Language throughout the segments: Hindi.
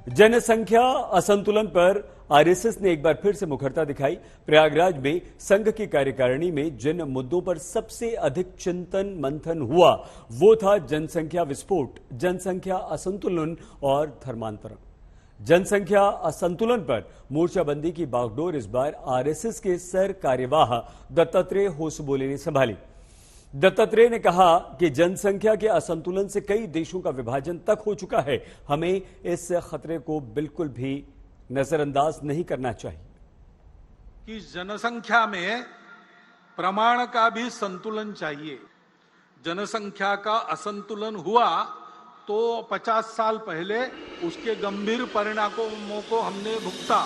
जनसंख्या असंतुलन पर आरएसएस ने एक बार फिर से मुखरता दिखाई। प्रयागराज में संघ की कार्यकारिणी में जिन मुद्दों पर सबसे अधिक चिंतन मंथन हुआ वो था जनसंख्या विस्फोट, जनसंख्या असंतुलन और धर्मांतरण। जनसंख्या असंतुलन पर मोर्चाबंदी की बागडोर इस बार आरएसएस के सर कार्यवाह दत्तात्रेय होसबोले ने संभाली। दत्तात्रेय ने कहा कि जनसंख्या के असंतुलन से कई देशों का विभाजन तक हो चुका है। हमें इस खतरे को बिल्कुल भी नजरअंदाज नहीं करना चाहिए कि जनसंख्या में प्रमाण का भी संतुलन चाहिए। जनसंख्या का असंतुलन हुआ तो 50 साल पहले उसके गंभीर परिणामों को हमने भुगता।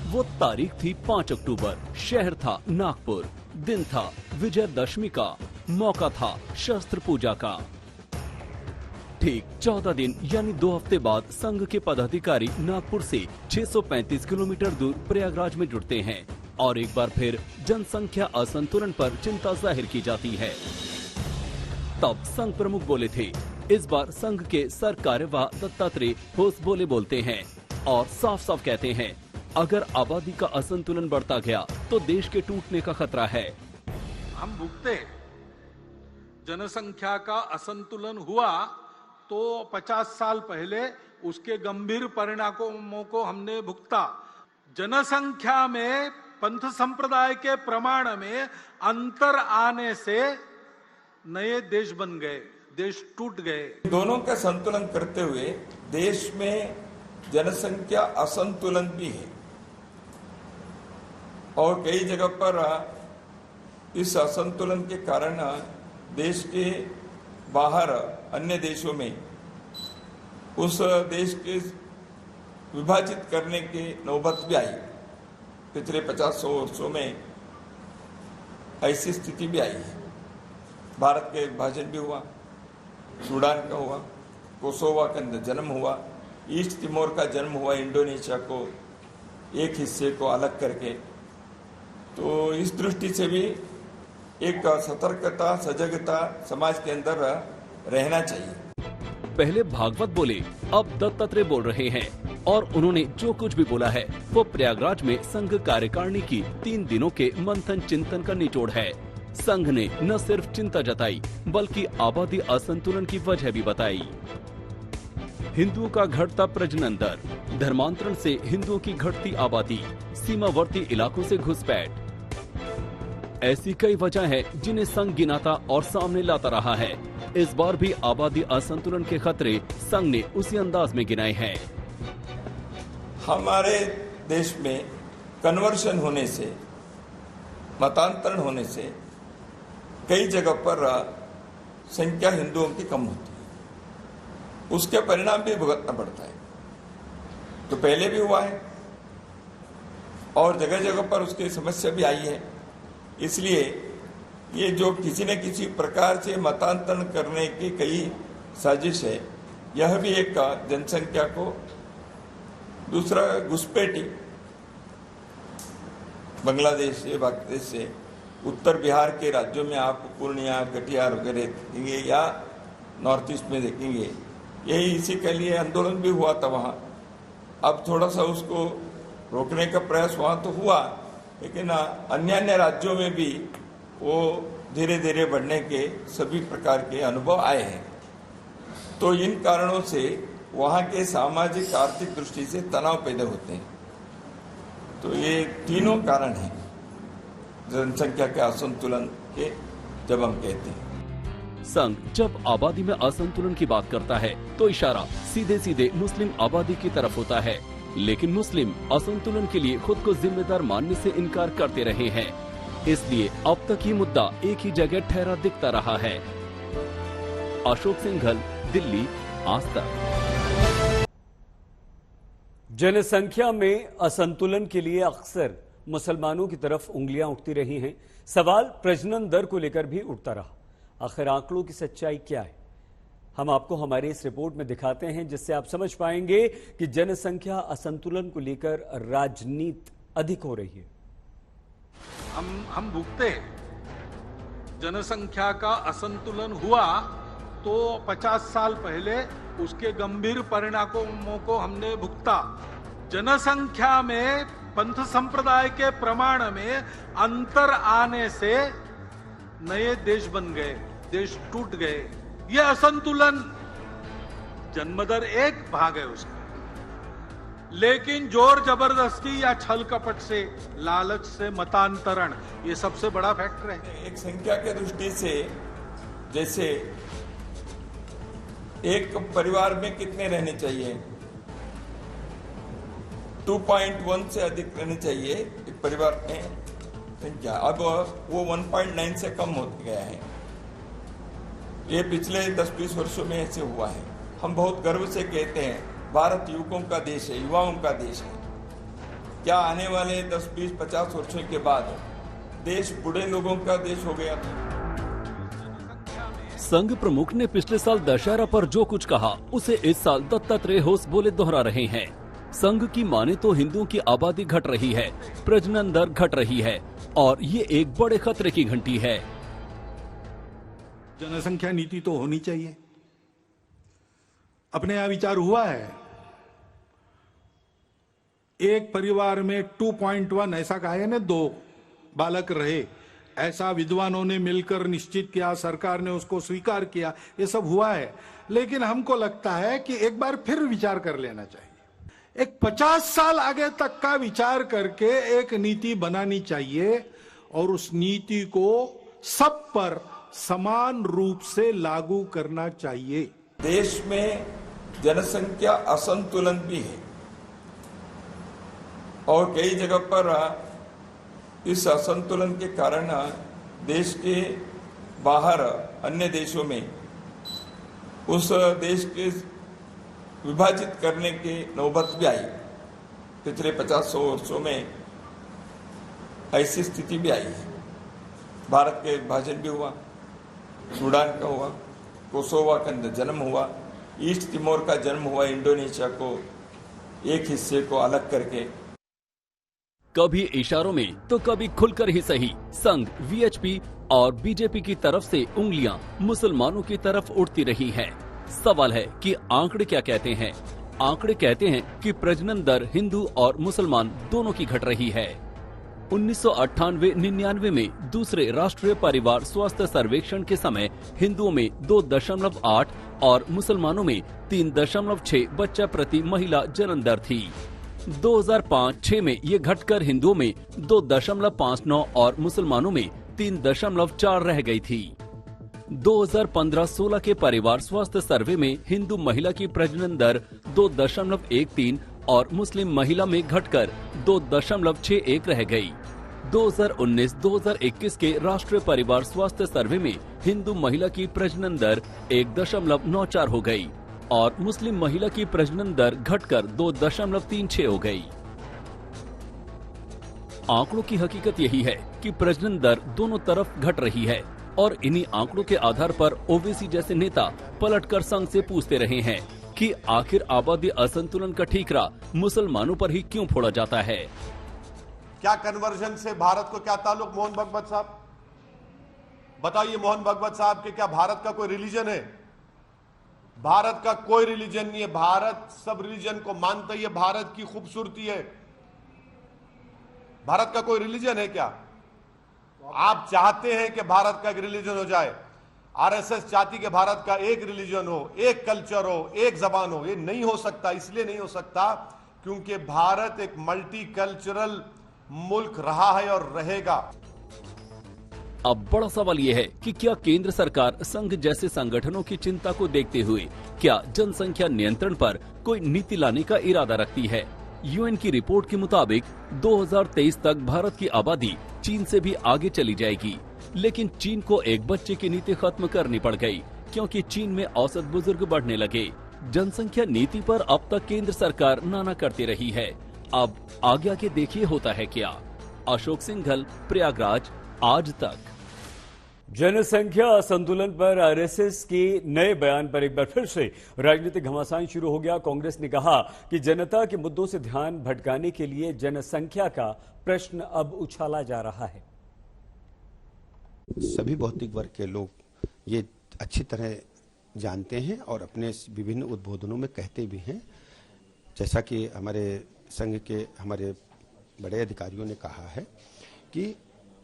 वो तारीख थी 5 अक्टूबर, शहर था नागपुर, दिन था विजयदशमी का, मौका था शस्त्र पूजा का। ठीक 14 दिन यानी 2 हफ्ते बाद संघ के पदाधिकारी नागपुर से 635 किलोमीटर दूर प्रयागराज में जुड़ते हैं और एक बार फिर जनसंख्या असंतुलन पर चिंता जाहिर की जाती है। तब संघ प्रमुख बोले थे। इस बार संघ के सर कार्यवाह दत्तात्रेय होसबोले बोलते हैं और साफ साफ कहते हैं, अगर आबादी का असंतुलन बढ़ता गया तो देश के टूटने का खतरा है। हम भुगते। जनसंख्या का असंतुलन हुआ तो 50 साल पहले उसके गंभीर परिणामों को हमने भुगता। जनसंख्या में पंथ संप्रदाय के प्रमाण में अंतर आने से नए देश बन गए, देश टूट गए। दोनों का संतुलन करते हुए देश में जनसंख्या असंतुलन भी है और कई जगह पर इस असंतुलन के कारण देश के बाहर अन्य देशों में उस देश के विभाजित करने की नौबत भी आई। पिछले 50-100 वर्षों में ऐसी स्थिति भी आई है। भारत का विभाजन भी हुआ, सूडान का हुआ, कोसोवा का जन्म हुआ, ईस्ट तिमोर का जन्म हुआ, इंडोनेशिया को एक हिस्से को अलग करके। तो इस दृष्टि से भी एक सतर्कता, सजगता समाज के अंदर रहना चाहिए। पहले भागवत बोले, अब दत्तात्रेय बोल रहे हैं और उन्होंने जो कुछ भी बोला है वो प्रयागराज में संघ कार्यकारिणी की 3 दिनों के मंथन चिंतन का निचोड़ है। संघ ने न सिर्फ चिंता जताई बल्कि आबादी असंतुलन की वजह भी बताई। हिंदुओं का घटता प्रजनन दर, धर्मांतरण से हिंदुओं की घटती आबादी, सीमावर्ती इलाकों से घुसपैठ, ऐसी कई वजह है जिन्हें संघ गिनाता और सामने लाता रहा है। इस बार भी आबादी असंतुलन के खतरे संघ ने उसी अंदाज में गिनाए हैं। हमारे देश में कन्वर्शन होने से, मतांतरण होने से कई जगह पर संख्या हिंदुओं की कम होती है, उसके परिणाम भी भुगतना पड़ता है। तो पहले भी हुआ है और जगह जगह पर उसकी समस्या भी आई है। इसलिए ये जो किसी न किसी प्रकार से मतांतरण करने की कई साजिश है, यह भी एक जनसंख्या को, दूसरा घुसपैठी बांग्लादेश से, बांग्लादेश से, उत्तर बिहार के राज्यों में आप पूर्णिया, कटिहार वगैरह देखेंगे या नॉर्थ ईस्ट में देखेंगे, यही इसी के लिए आंदोलन भी हुआ था वहाँ। अब थोड़ा सा उसको रोकने का प्रयास वहाँ तो हुआ, लेकिन अन्य राज्यों में भी वो धीरे धीरे बढ़ने के सभी प्रकार के अनुभव आए हैं। तो इन कारणों से वहाँ के सामाजिक आर्थिक दृष्टि से तनाव पैदा होते हैं। तो ये तीनों कारण हैं जनसंख्या के असंतुलन के, जब हम कहते हैं। संघ जब आबादी में असंतुलन की बात करता है तो इशारा सीधे सीधे मुस्लिम आबादी की तरफ होता है, लेकिन मुस्लिम असंतुलन के लिए खुद को जिम्मेदार मानने से इनकार करते रहे हैं। इसलिए अब तक ये मुद्दा एक ही जगह ठहरा दिखता रहा है। अशोक सिंघल, दिल्ली, आज तक। जनसंख्या में असंतुलन के लिए अक्सर मुसलमानों की तरफ उंगलियां उठती रही हैं। सवाल प्रजनन दर को लेकर भी उठता रहा। आखिर आंकड़ों की सच्चाई क्या है, हम आपको हमारी इस रिपोर्ट में दिखाते हैं, जिससे आप समझ पाएंगे कि जनसंख्या असंतुलन को लेकर राजनीति अधिक हो रही है। हम भुगते। जनसंख्या का असंतुलन हुआ तो 50 साल पहले उसके गंभीर परिणामों को हमने भुगता। जनसंख्या में पंथ संप्रदाय के प्रमाण में अंतर आने से नए देश बन गए, देश टूट गए। यह असंतुलन जन्मदर एक भाग है उसका, लेकिन जोर जबरदस्ती या छल कपट से, लालच से मतांतरण, ये सबसे बड़ा फैक्टर है। एक संख्या के दृष्टि से जैसे एक परिवार में कितने रहने चाहिए, 2.1 से अधिक रहने चाहिए एक परिवार में संख्या, अब वो 1.9 से कम हो गया है। ये पिछले 10-20 वर्षों में ऐसे हुआ है। हम बहुत गर्व से कहते हैं भारत युवकों का देश है, युवाओं का देश है। क्या आने वाले 10-20-50 वर्षों के बाद देश बूढ़े लोगों का देश हो गया था? संघ प्रमुख ने पिछले साल दशहरा पर जो कुछ कहा उसे इस साल दत्तात्रेय होस बोले दोहरा रहे हैं। संघ की माने तो हिंदुओं की आबादी घट रही है, प्रजनन दर घट रही है और ये एक बड़े खतरे की घंटी है। जनसंख्या नीति तो होनी चाहिए। अपने यहां विचार हुआ है, एक परिवार में 2.1 ऐसा कहा है ना, 2 बालक रहे, ऐसा विद्वानों ने मिलकर निश्चित किया, सरकार ने उसको स्वीकार किया, ये सब हुआ है। लेकिन हमको लगता है कि एक बार फिर विचार कर लेना चाहिए। एक 50 साल आगे तक का विचार करके एक नीति बनानी चाहिए और उस नीति को सब पर समान रूप से लागू करना चाहिए। देश में जनसंख्या असंतुलन भी है और कई जगह पर इस असंतुलन के कारण देश के बाहर अन्य देशों में उस देश के विभाजित करने की नौबत भी आई। पिछले 50-100 वर्षों में ऐसी स्थिति भी आई है। भारत के विभाजन भी हुआ, सूडान का हुआ, कोसोवा का जन्म हुआ, ईस्ट तिमोर का जन्म हुआ, इंडोनेशिया को एक हिस्से को अलग करके। कभी इशारों में तो कभी खुलकर ही सही, संघ, वीएचपी और बीजेपी की तरफ से उंगलियां मुसलमानों की तरफ उठती रही हैं। सवाल है कि आंकड़े क्या कहते हैं? आंकड़े कहते हैं कि प्रजनन दर हिंदू और मुसलमान दोनों की घट रही है। 1998-99 में दूसरे राष्ट्रीय परिवार स्वास्थ्य सर्वेक्षण के समय हिंदुओं में 2.8 और मुसलमानों में 3.6 बच्चा प्रति महिला जन्म दर थी। 2005-06 में ये घटकर हिंदुओं में 2.59 और मुसलमानों में 3.4 रह गई थी। 2015-16 के परिवार स्वास्थ्य सर्वे में हिंदू महिला की प्रजनन दर 2.13 और मुस्लिम महिला में घटकर 2.61 रह गई। 2019-2021 के राष्ट्रीय परिवार स्वास्थ्य सर्वे में हिंदू महिला की प्रजनन दर 1.94 हो गई और मुस्लिम महिला की प्रजनन दर घटकर 2.36 हो गई। आंकड़ों की हकीकत यही है कि प्रजनन दर दोनों तरफ घट रही है और इन्हीं आंकड़ों के आधार पर ओवैसी जैसे नेता पलटकर संघ से पूछते रहे हैं कि आखिर आबादी असंतुलन का ठीकरा मुसलमानों पर ही क्यों फोड़ा जाता है। क्या कन्वर्जन से भारत को क्या ताल्लुक? मोहन भगवत साहब बताइए, मोहन भगवत साहब के क्या भारत का कोई रिलीजन है? भारत का कोई रिलीजन नहीं है। भारत सब रिलीजन को मानता ही है, भारत की खूबसूरती है। भारत का कोई रिलीजन है क्या? आप चाहते हैं कि भारत का एक रिलीजन हो जाए, आरएसएस चाहती कि भारत का एक रिलीजन हो, एक कल्चर हो, एक जबान हो। ये नहीं हो सकता। इसलिए नहीं हो सकता क्योंकि भारत एक मल्टी कल्चरल मुल्क रहा है और रहेगा। अब बड़ा सवाल यह है कि क्या केंद्र सरकार संघ जैसे संगठनों की चिंता को देखते हुए क्या जनसंख्या नियंत्रण पर कोई नीति लाने का इरादा रखती है? यूएन की रिपोर्ट के मुताबिक 2023 तक भारत की आबादी चीन से भी आगे चली जाएगी, लेकिन चीन को एक बच्चे की नीति खत्म करनी पड़ गई क्योंकि चीन में औसत बुजुर्ग बढ़ने लगे। जनसंख्या नीति पर अब तक केंद्र सरकार नाना करती रही है। अब आगे देखिए होता है क्या। अशोक सिंघल, प्रयागराज, आज तक। जनसंख्या असंतुलन पर आरएसएस के नए बयान पर एक बार फिर से राजनीतिक घमासान शुरू हो गया। कांग्रेस ने कहा कि जनता के मुद्दों से ध्यान भटकाने के लिए जनसंख्या का प्रश्न अब उछाला जा रहा है। सभी भौतिक वर्ग के लोग ये अच्छी तरह जानते हैं और अपने विभिन्न उद्बोधनों में कहते भी हैं। जैसा कि हमारे संघ के हमारे बड़े अधिकारियों ने कहा है कि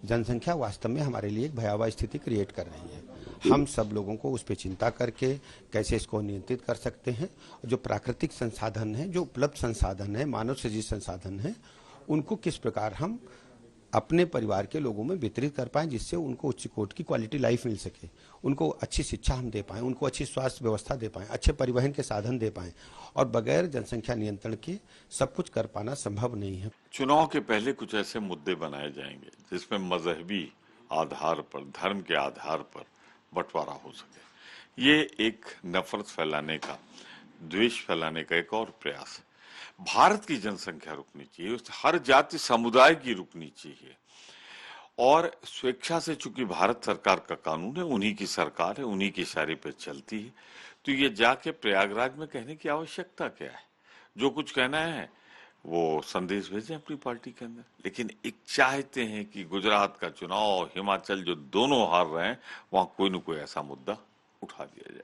जनसंख्या वास्तव में हमारे लिए एक भयावह स्थिति क्रिएट कर रही है। हम सब लोगों को उस पर चिंता करके कैसे इसको नियंत्रित कर सकते हैं। जो प्राकृतिक संसाधन है, जो उपलब्ध संसाधन है, मानव सृजित संसाधन है, उनको किस प्रकार हम अपने परिवार के लोगों में वितरित कर पाएं, जिससे उनको उच्च कोटि की क्वालिटी लाइफ मिल सके, उनको अच्छी शिक्षा हम दे पाएं, उनको अच्छी स्वास्थ्य व्यवस्था दे पाएं, अच्छे परिवहन के साधन दे पाएं। और बगैर जनसंख्या नियंत्रण के सब कुछ कर पाना संभव नहीं है। चुनाव के पहले कुछ ऐसे मुद्दे बनाए जाएंगे जिसमें मजहबी आधार पर, धर्म के आधार पर बंटवारा हो सके। ये एक नफरत फैलाने का, द्वेष फैलाने का एक और प्रयास है। भारत की जनसंख्या रुकनी चाहिए, उस हर जाति समुदाय की रुकनी चाहिए। और स्वेच्छा से, चूंकि भारत सरकार का कानून है, उन्हीं की सरकार है, उन्हीं की इशारे पे चलती है, तो ये जाके प्रयागराज में कहने की आवश्यकता क्या है? जो कुछ कहना है वो संदेश भेजें अपनी पार्टी के अंदर। लेकिन एक चाहते हैं कि गुजरात का चुनाव, हिमाचल जो दोनों हार रहे हैं, वहां कोई न कोई ऐसा मुद्दा उठा दिया जाए।